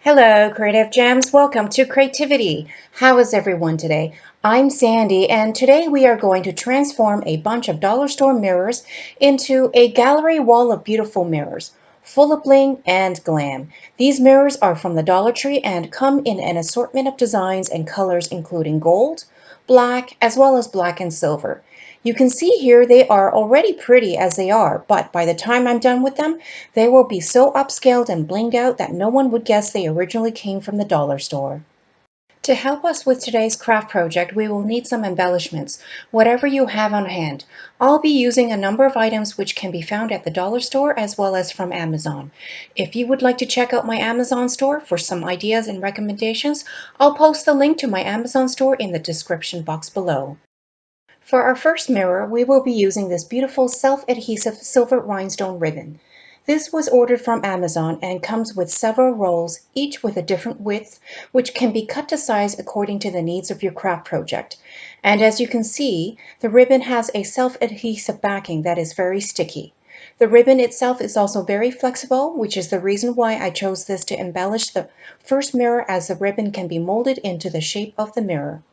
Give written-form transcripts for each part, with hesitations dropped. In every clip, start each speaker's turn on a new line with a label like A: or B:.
A: Hello, Creative Gems. Welcome to Creativity. How is everyone today? I'm Sandy, and today we are going to transform a bunch of dollar store mirrors into a gallery wall of beautiful mirrors, full of bling and glam. These mirrors are from the Dollar Tree and come in an assortment of designs and colors, including gold, black, as well as black and silver. You can see here they are already pretty as they are, but by the time I'm done with them, they will be so upscaled and blinged out that no one would guess they originally came from the dollar store. To help us with today's craft project, we will need some embellishments, whatever you have on hand. I'll be using a number of items which can be found at the dollar store as well as from Amazon. If you would like to check out my Amazon store for some ideas and recommendations, I'll post the link to my Amazon store in the description box below. For our first mirror, we will be using this beautiful self-adhesive silver rhinestone ribbon. This was ordered from Amazon and comes with several rolls, each with a different width, which can be cut to size according to the needs of your craft project. And as you can see, the ribbon has a self-adhesive backing that is very sticky. The ribbon itself is also very flexible, which is the reason why I chose this to embellish the first mirror, as the ribbon can be molded into the shape of the mirror.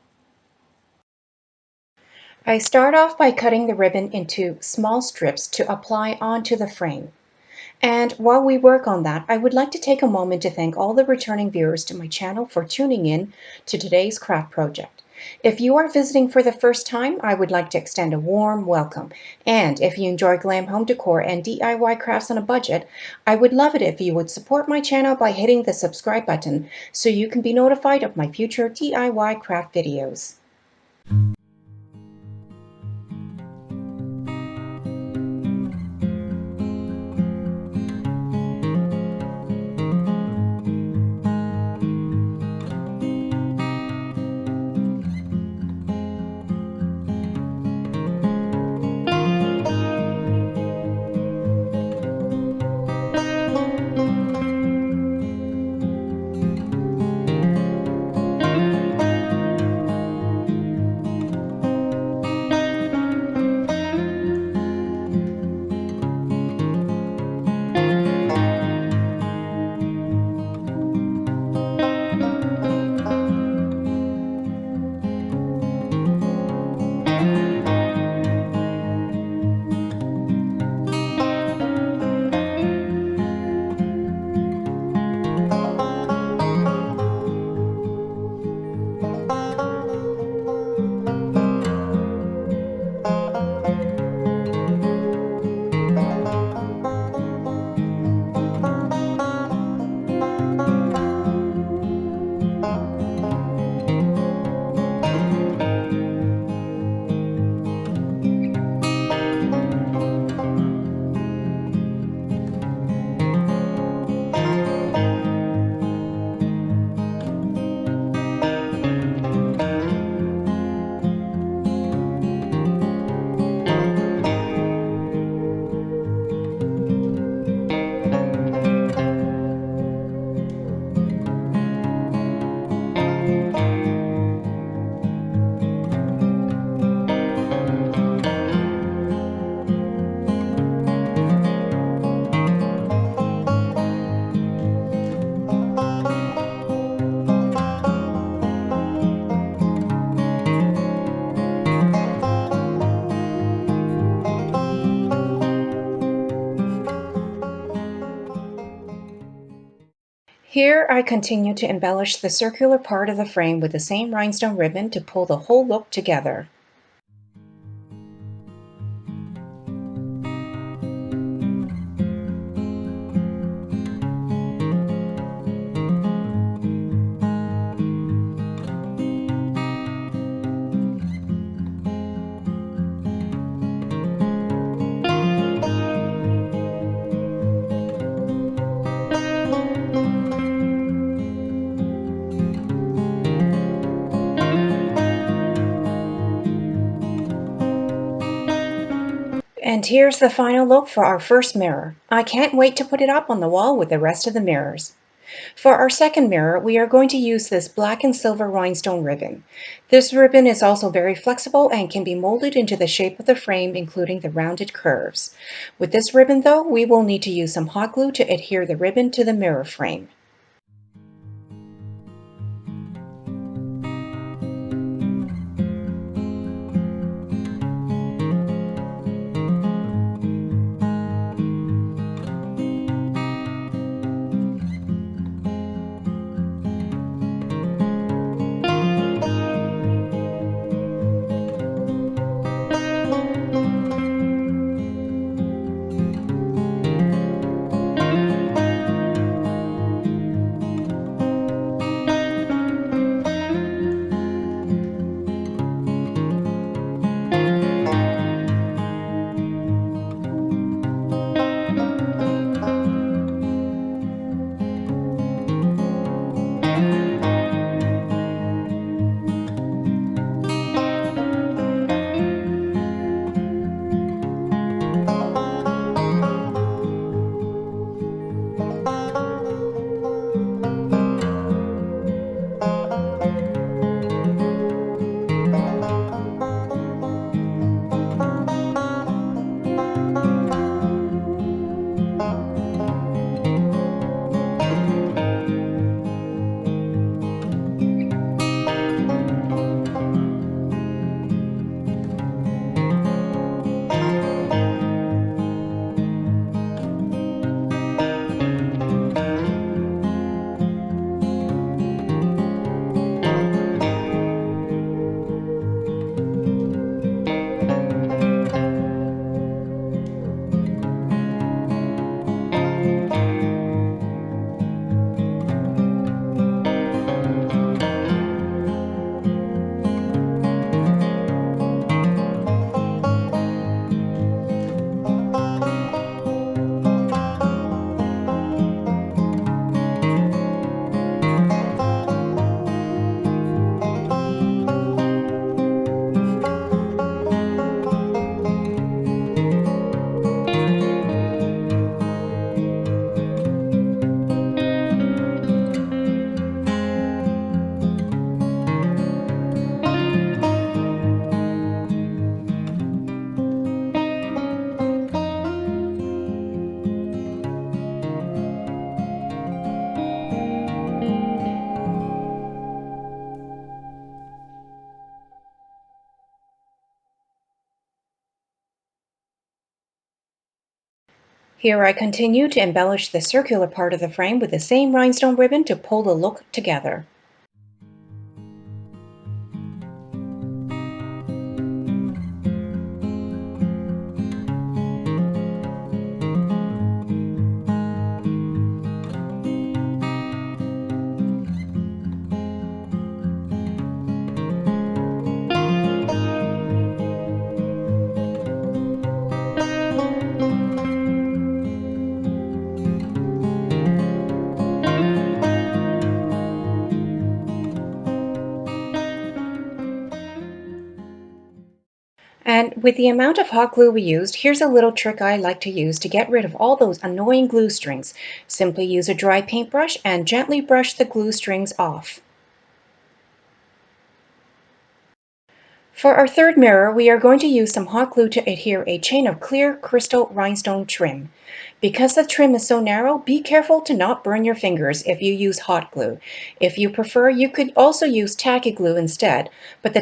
A: I start off by cutting the ribbon into small strips to apply onto the frame. And while we work on that, I would like to take a moment to thank all the returning viewers to my channel for tuning in to today's craft project. If you are visiting for the first time, I would like to extend a warm welcome. And if you enjoy glam home decor and DIY crafts on a budget, I would love it if you would support my channel by hitting the subscribe button so you can be notified of my future DIY craft videos. Here I continue to embellish the circular part of the frame with the same rhinestone ribbon to pull the whole look together. And here's the final look for our first mirror. I can't wait to put it up on the wall with the rest of the mirrors. For our second mirror, we are going to use this black and silver rhinestone ribbon. This ribbon is also very flexible and can be molded into the shape of the frame, including the rounded curves. With this ribbon though, we will need to use some hot glue to adhere the ribbon to the mirror frame. Here I continue to embellish the circular part of the frame with the same rhinestone ribbon to pull the look together. And with the amount of hot glue we used, here's a little trick I like to use to get rid of all those annoying glue strings. Simply use a dry paintbrush and gently brush the glue strings off. For our third mirror, we are going to use some hot glue to adhere a chain of clear crystal rhinestone trim. Because the trim is so narrow, be careful to not burn your fingers if you use hot glue. If you prefer, you could also use tacky glue instead, but the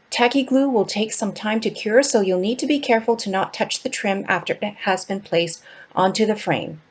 A: tacky glue will take some time to cure, so you'll need to be careful to not touch the trim after it has been placed onto the frame.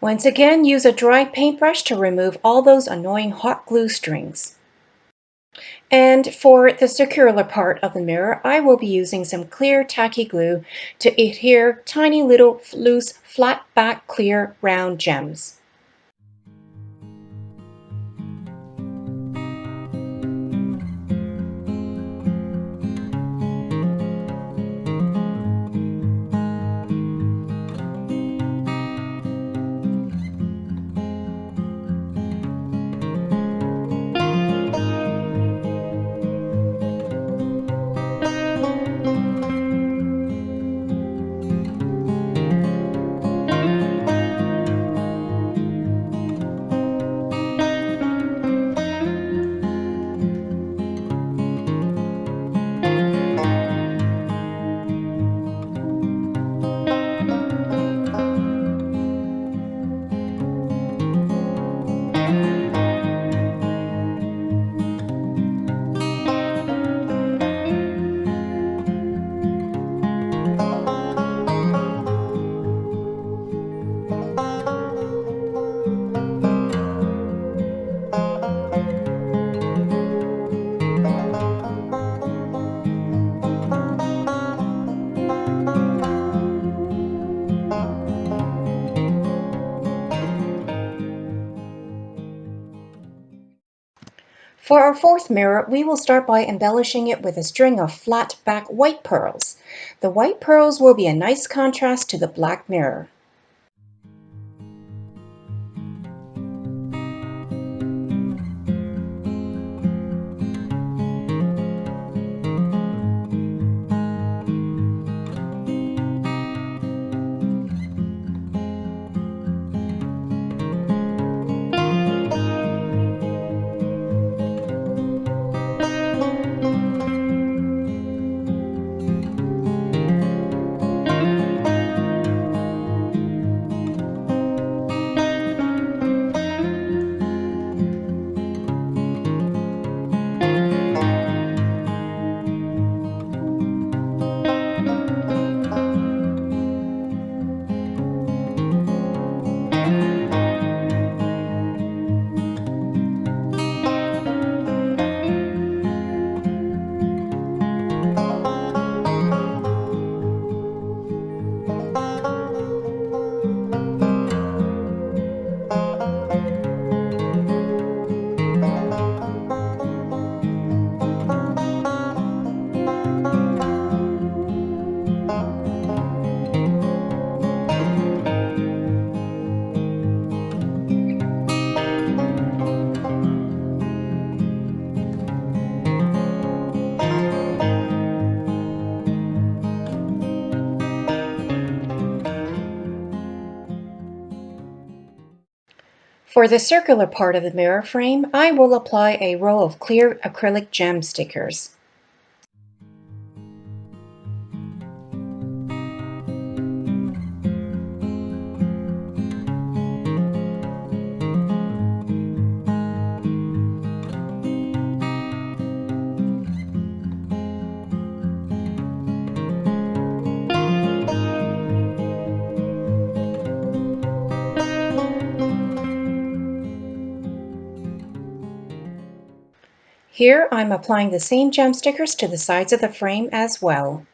A: Once again, use a dry paintbrush to remove all those annoying hot glue strings. And for the circular part of the mirror, I will be using some clear tacky glue to adhere tiny little loose flat back clear round gems. For our fourth mirror, we will start by embellishing it with a string of flat back white pearls. The white pearls will be a nice contrast to the black mirror. For the circular part of the mirror frame, I will apply a row of clear acrylic gem stickers. Here I'm applying the same gem stickers to the sides of the frame as well.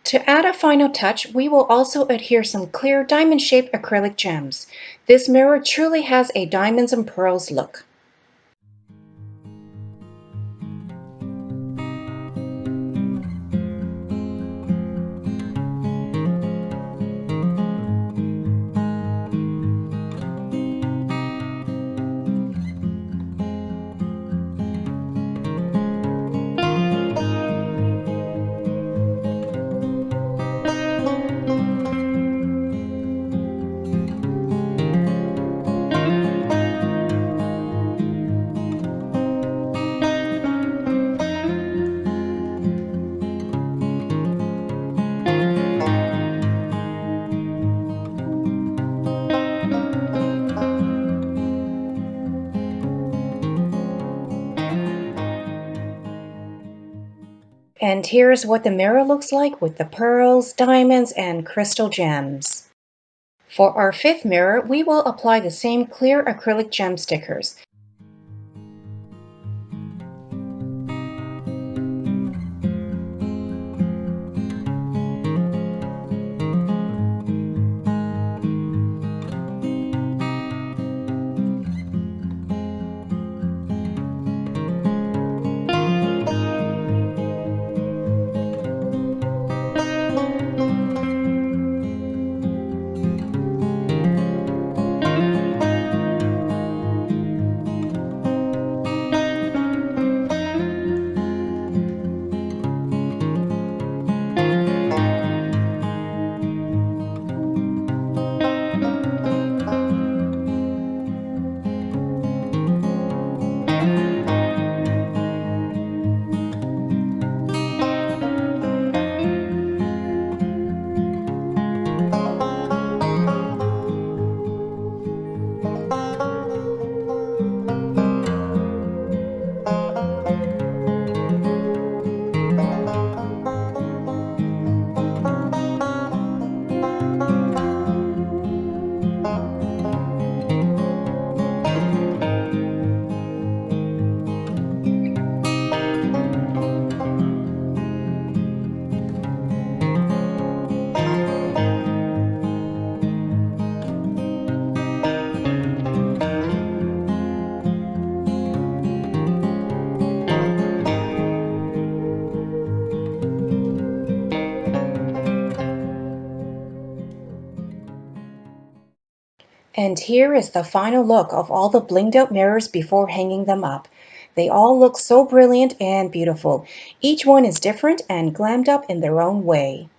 A: To add a final touch, we will also adhere some clear diamond-shaped acrylic gems. This mirror truly has a diamonds and pearls look. And here's what the mirror looks like with the pearls, diamonds, and crystal gems. For our fifth mirror, we will apply the same clear acrylic gem stickers. And here is the final look of all the blinged out mirrors before hanging them up. They all look so brilliant and beautiful. Each one is different and glammed up in their own way.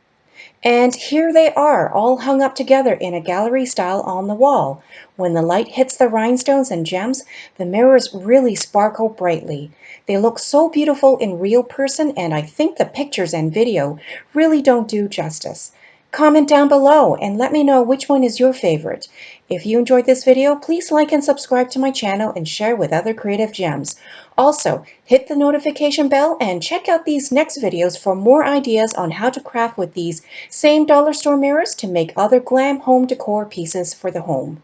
A: And here they are, all hung up together in a gallery style on the wall. When the light hits the rhinestones and gems, the mirrors really sparkle brightly. They look so beautiful in real person, and I think the pictures and video really don't do justice. Comment down below and let me know which one is your favorite. If you enjoyed this video, please like and subscribe to my channel and share with other creative gems. Also, hit the notification bell and check out these next videos for more ideas on how to craft with these same dollar store mirrors to make other glam home decor pieces for the home.